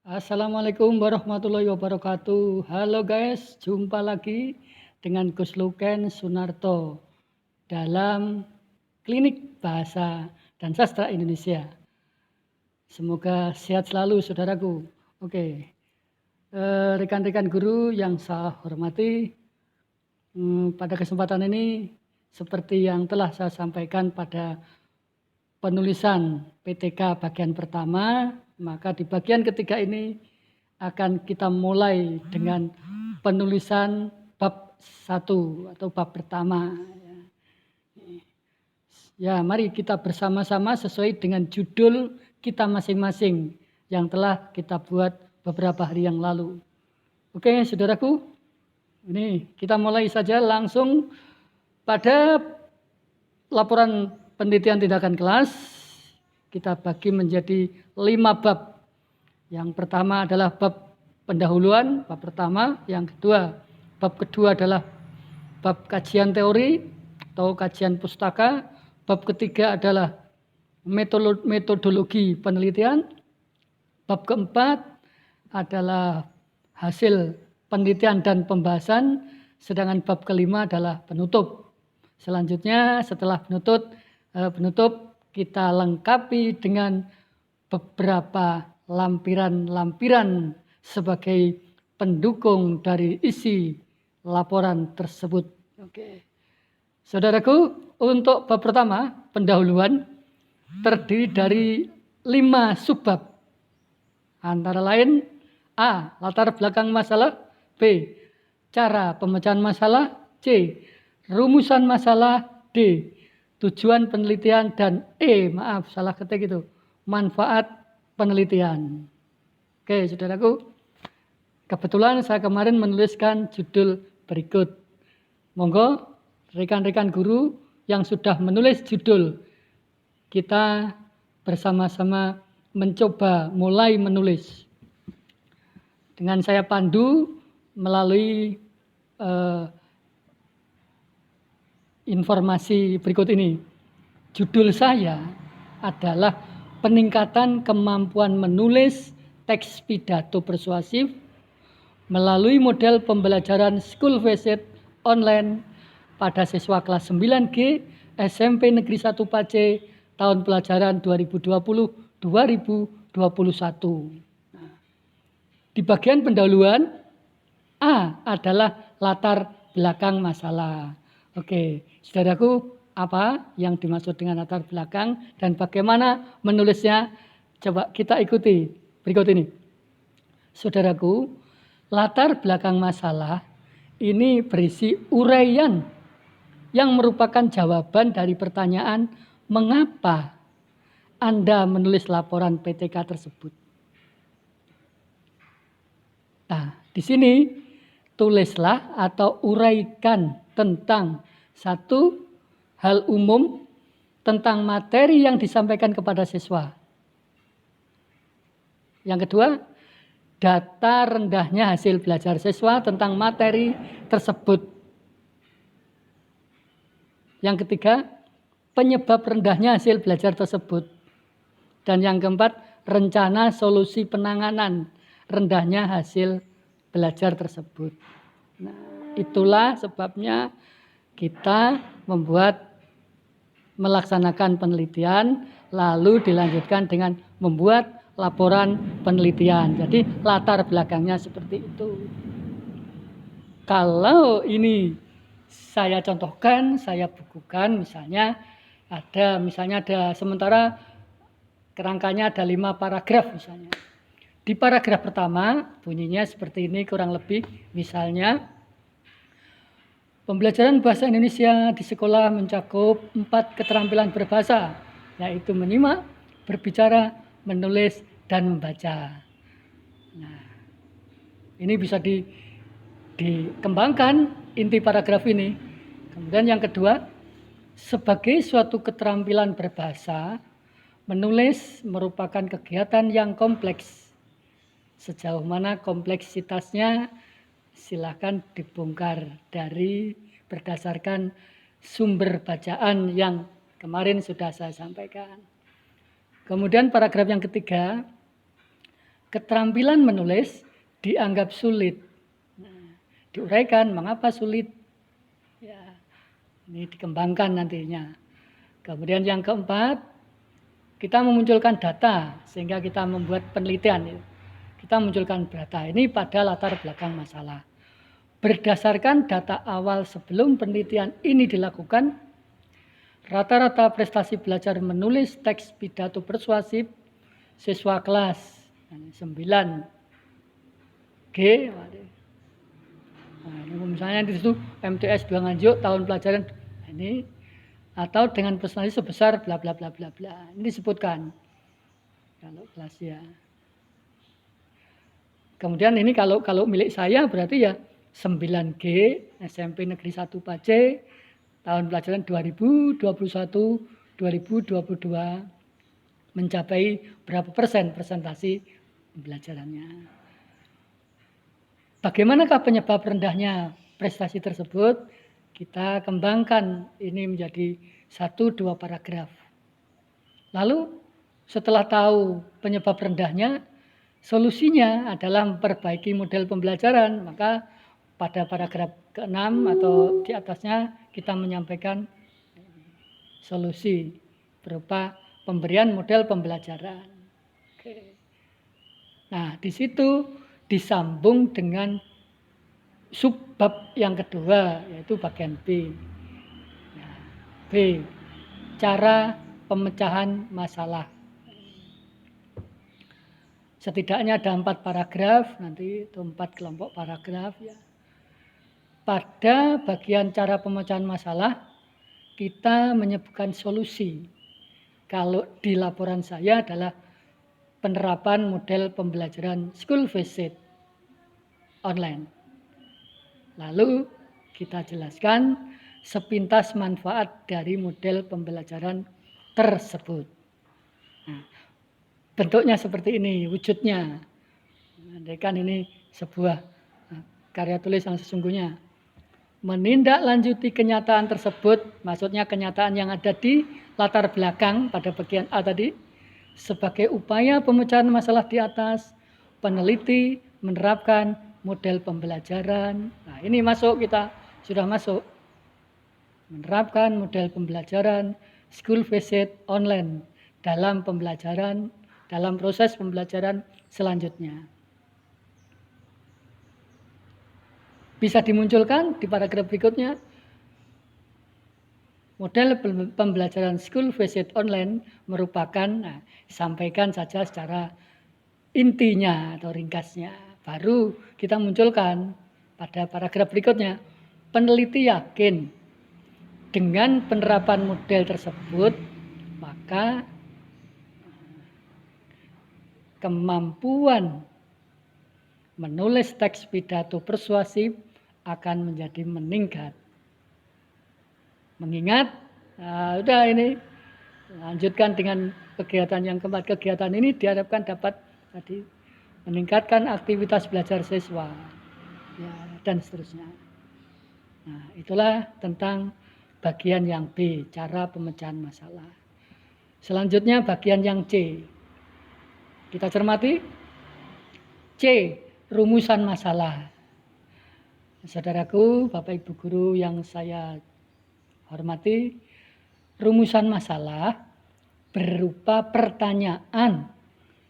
Assalamualaikum warahmatullahi wabarakatuh. Halo guys, jumpa lagi dengan Gus Luken Sunarto dalam Klinik Bahasa dan Sastra Indonesia. Semoga sehat selalu saudaraku. Oke, rekan-rekan guru yang saya hormati, pada kesempatan ini seperti yang telah saya sampaikan pada penulisan PTK bagian pertama, maka di bagian ketiga ini akan kita mulai dengan penulisan bab 1 atau bab pertama. Ya, mari kita bersama-sama sesuai dengan judul kita masing-masing yang telah kita buat beberapa hari yang lalu. Oke, saudaraku, ini kita mulai saja langsung pada laporan penelitian tindakan kelas. Kita bagi menjadi 5 bab. Yang pertama adalah bab pendahuluan, bab pertama. Yang kedua, bab kedua adalah bab kajian teori atau kajian pustaka. Bab ketiga adalah metodologi penelitian. Bab keempat adalah hasil penelitian dan pembahasan. Sedangkan bab kelima adalah penutup. Selanjutnya setelah penutup kita lengkapi dengan beberapa lampiran-lampiran sebagai pendukung dari isi laporan tersebut. Oke. Saudaraku, untuk bab pertama, pendahuluan, terdiri dari 5 subbab. Antara lain A. Latar belakang masalah. B. Cara pemecahan masalah. C. Rumusan masalah. D. Tujuan penelitian. Dan E. Maaf, salah ketik itu. Manfaat penelitian. Oke, saudaraku. Kebetulan saya kemarin menuliskan judul berikut. Monggo rekan-rekan guru yang sudah menulis judul, kita bersama-sama mencoba mulai menulis. Dengan saya pandu melalui informasi berikut ini. Judul saya adalah peningkatan kemampuan menulis teks pidato persuasif melalui model pembelajaran School Visit online pada siswa kelas 9G SMP Negeri 1 Pace tahun pelajaran 2020-2021. Di bagian pendahuluan, A adalah latar belakang masalah. Oke, saudaraku, apa yang dimaksud dengan latar belakang dan bagaimana menulisnya? Coba kita ikuti berikut ini. Saudaraku, latar belakang masalah ini berisi uraian yang merupakan jawaban dari pertanyaan mengapa Anda menulis laporan PTK tersebut. Nah, di sini tulislah atau uraikan tentang satu hal umum tentang materi yang disampaikan kepada siswa. Yang kedua, data rendahnya hasil belajar siswa tentang materi tersebut. Yang ketiga, penyebab rendahnya hasil belajar tersebut. Dan yang keempat, rencana solusi penanganan rendahnya hasil belajar tersebut. Nah, itulah sebabnya kita melaksanakan penelitian, lalu dilanjutkan dengan membuat laporan penelitian. Jadi latar belakangnya seperti itu. Kalau ini saya contohkan, saya bukukan, misalnya ada sementara kerangkanya ada 5 paragraf misalnya. Di paragraf pertama bunyinya seperti ini kurang lebih, misalnya pembelajaran bahasa Indonesia di sekolah mencakup 4 keterampilan berbahasa, yaitu menyimak, berbicara, menulis, dan membaca. Nah, ini bisa dikembangkan inti paragraf ini. Kemudian yang kedua, sebagai suatu keterampilan berbahasa, menulis merupakan kegiatan yang kompleks. Sejauh mana kompleksitasnya silakan dibongkar dari berdasarkan sumber bacaan yang kemarin sudah saya sampaikan. Kemudian paragraf yang ketiga, keterampilan menulis dianggap sulit. Nah, diuraikan mengapa sulit. Ya, ini dikembangkan nantinya. Kemudian yang keempat, kita memunculkan data sehingga kita membuat penelitian. Kita munculkan data ini pada latar belakang masalah. Berdasarkan data awal sebelum penelitian ini dilakukan, rata-rata prestasi belajar menulis teks pidato persuasif siswa kelas 9G. Nah, ini misalnya di situ MTS 2 Nganjuk tahun pelajaran ini atau dengan prestasi sebesar bla bla bla bla bla. Ini disebutkan kalau kelas ya. Kemudian ini kalau milik saya berarti ya 9G SMP Negeri 1 Pace tahun pelajaran 2021-2022 mencapai berapa persen presentasi pembelajarannya. Bagaimanakah penyebab rendahnya prestasi tersebut? Kita kembangkan ini menjadi 1-2 paragraf. Lalu setelah tahu penyebab rendahnya, solusinya adalah memperbaiki model pembelajaran. Maka pada paragraf ke-6 atau di atasnya kita menyampaikan solusi berupa pemberian model pembelajaran. Oke. Nah, di situ disambung dengan subbab yang kedua, yaitu bagian B. Nah, B, cara pemecahan masalah. Setidaknya ada 4 paragraf, nanti itu 4 kelompok paragraf ya. Pada bagian cara pemecahan masalah, kita menyebutkan solusi. Kalau di laporan saya adalah penerapan model pembelajaran school visit online. Lalu kita jelaskan sepintas manfaat dari model pembelajaran tersebut. Nah, bentuknya seperti ini, wujudnya. Andaikan ini sebuah karya tulis yang sesungguhnya. Menindaklanjuti kenyataan tersebut, maksudnya kenyataan yang ada di latar belakang pada bagian A tadi, sebagai upaya pemecahan masalah di atas, peneliti menerapkan model pembelajaran. Nah, ini masuk, kita sudah masuk. Menerapkan model pembelajaran school visit online dalam pembelajaran, dalam proses pembelajaran selanjutnya. Bisa dimunculkan di paragraf berikutnya. Model pembelajaran school visit online merupakan, sampaikan saja secara intinya atau ringkasnya. Baru kita munculkan pada paragraf berikutnya. Peneliti yakin dengan penerapan model tersebut, maka kemampuan menulis teks pidato persuasif akan menjadi meningkat. Mengingat, udah ini lanjutkan dengan kegiatan yang keempat. Kegiatan ini diharapkan dapat tadi meningkatkan aktivitas belajar siswa, ya, dan seterusnya. Nah, itulah tentang bagian yang B, cara pemecahan masalah. Selanjutnya bagian yang C. Kita cermati. C, rumusan masalah. Saudaraku, Bapak Ibu guru yang saya hormati, rumusan masalah berupa pertanyaan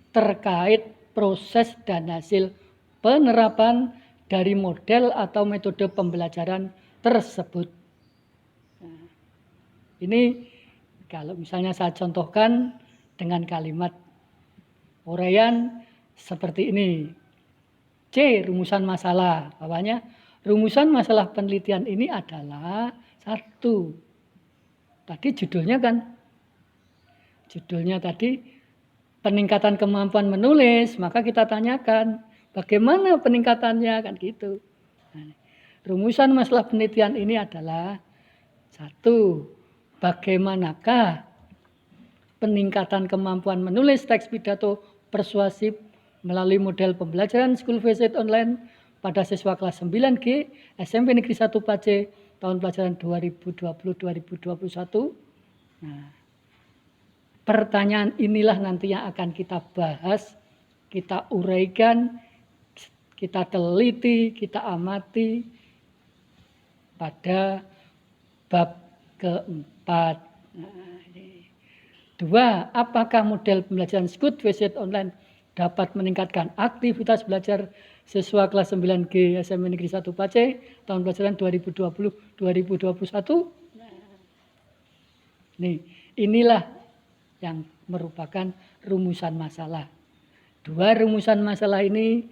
terkait proses dan hasil penerapan dari model atau metode pembelajaran tersebut. Nah, ini kalau misalnya saya contohkan dengan kalimat uraian seperti ini. C, rumusan masalah. Bawahnya, rumusan masalah penelitian ini adalah 1. Tadi judulnya kan, judulnya tadi peningkatan kemampuan menulis, maka kita tanyakan bagaimana peningkatannya, kan gitu. Nah, rumusan masalah penelitian ini adalah 1. Bagaimanakah peningkatan kemampuan menulis teks pidato persuasif melalui model pembelajaran school visit online pada siswa kelas 9G SMP Negeri 1 Pace tahun pelajaran 2020-2021. Nah, pertanyaan inilah nanti yang akan kita bahas kita uraikan, kita teliti, kita amati pada bab keempat. Nah, ini. 2. Apakah model pembelajaran Scoot Visit Online dapat meningkatkan aktivitas belajar siswa kelas 9G SMA Negeri 1 Pace tahun pelajaran 2020-2021? Nih, inilah yang merupakan rumusan masalah. 2 rumusan masalah ini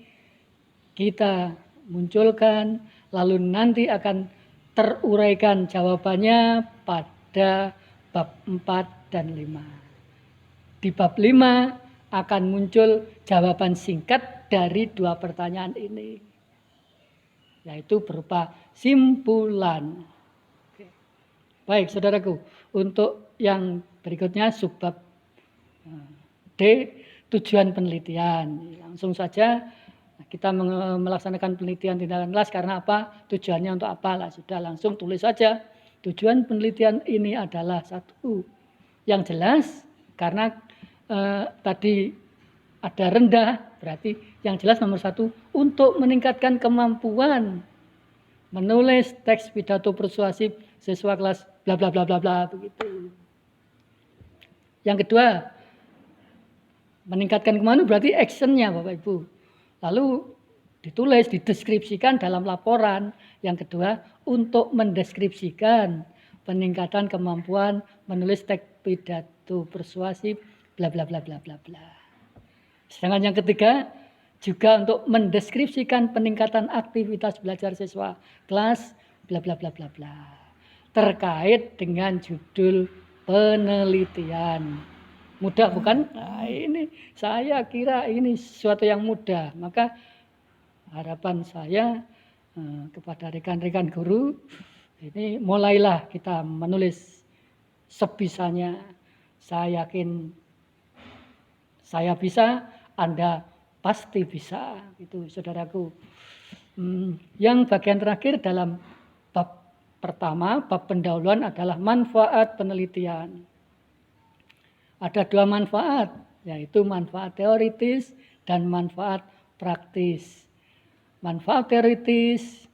kita munculkan, lalu nanti akan teruraikan jawabannya pada bab 4 dan 5. Di bab 5 akan muncul jawaban singkat dari 2 pertanyaan ini, yaitu berupa simpulan. Oke. Baik, saudaraku, untuk yang berikutnya subbab D, tujuan penelitian. Langsung saja kita melaksanakan penelitian tindakan kelas karena apa? Tujuannya untuk apa? Lah, sudah langsung tulis saja. Tujuan penelitian ini adalah 1, yang jelas karena tadi ada rendah, berarti yang jelas nomor 1 untuk meningkatkan kemampuan menulis teks pidato persuasif siswa kelas bla bla bla bla bla begitu. Yang kedua, meningkatkan kemampuan berarti actionnya Bapak Ibu. Lalu ditulis, dideskripsikan dalam laporan. Yang kedua, untuk mendeskripsikan peningkatan kemampuan menulis teks pidato persuasif bla bla bla bla bla bla. Sedangkan yang ketiga, juga untuk mendeskripsikan peningkatan aktivitas belajar siswa kelas bla bla bla bla bla. Terkait dengan judul penelitian. Mudah bukan? Nah, ini saya kira ini sesuatu yang mudah. Maka harapan saya kepada rekan-rekan guru, ini mulailah kita menulis sebisanya. Saya yakin saya bisa, Anda pasti bisa. Itu saudaraku. Yang bagian terakhir dalam bab pertama, bab pendahuluan adalah manfaat penelitian. Ada 2 manfaat, yaitu manfaat teoritis dan manfaat praktis. Manfaat teoritis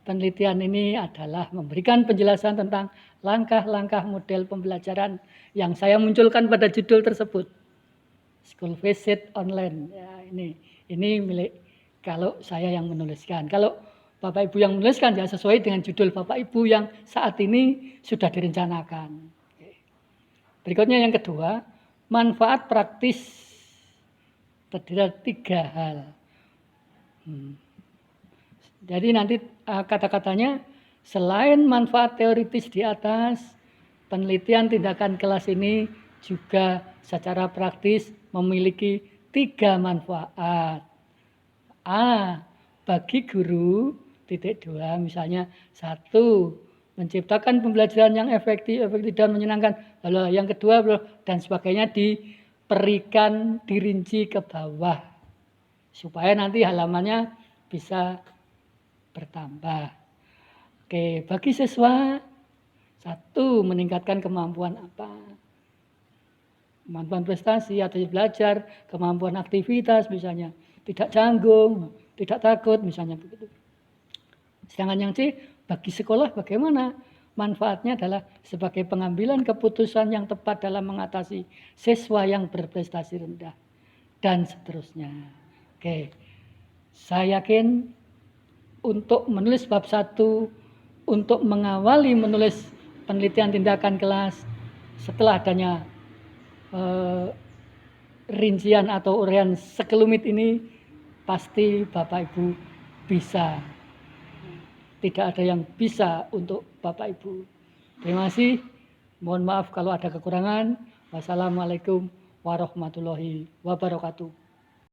penelitian ini adalah memberikan penjelasan tentang langkah-langkah model pembelajaran yang saya munculkan pada judul tersebut. School Visit Online. Ya, ini milik kalau saya yang menuliskan. Kalau Bapak Ibu yang menuliskan ya sesuai dengan judul Bapak Ibu yang saat ini sudah direncanakan. Berikutnya yang kedua, manfaat praktis terdiri dari 3 hal. Jadi nanti kata-katanya selain manfaat teoritis di atas, penelitian tindakan kelas ini juga secara praktis memiliki 3 manfaat. A, bagi guru, titik 2 misalnya 1, menciptakan pembelajaran yang efektif dan menyenangkan. Lalu yang kedua dan sebagainya diberikan dirinci ke bawah supaya nanti halamannya bisa bertambah. Oke, bagi siswa 1, meningkatkan kemampuan apa? Kemampuan prestasi atau belajar, kemampuan aktivitas misalnya, tidak canggung, tidak takut misalnya begitu. Sedangkan yang C, bagi sekolah bagaimana? Manfaatnya adalah sebagai pengambilan keputusan yang tepat dalam mengatasi siswa yang berprestasi rendah dan seterusnya. Oke, saya yakin untuk menulis bab 1, untuk mengawali menulis penelitian tindakan kelas setelah adanya rincian atau uraian sekelumit ini, pasti Bapak Ibu bisa. Tidak ada yang bisa untuk Bapak Ibu. Terima kasih. Mohon maaf kalau ada kekurangan. Wassalamualaikum warahmatullahi wabarakatuh.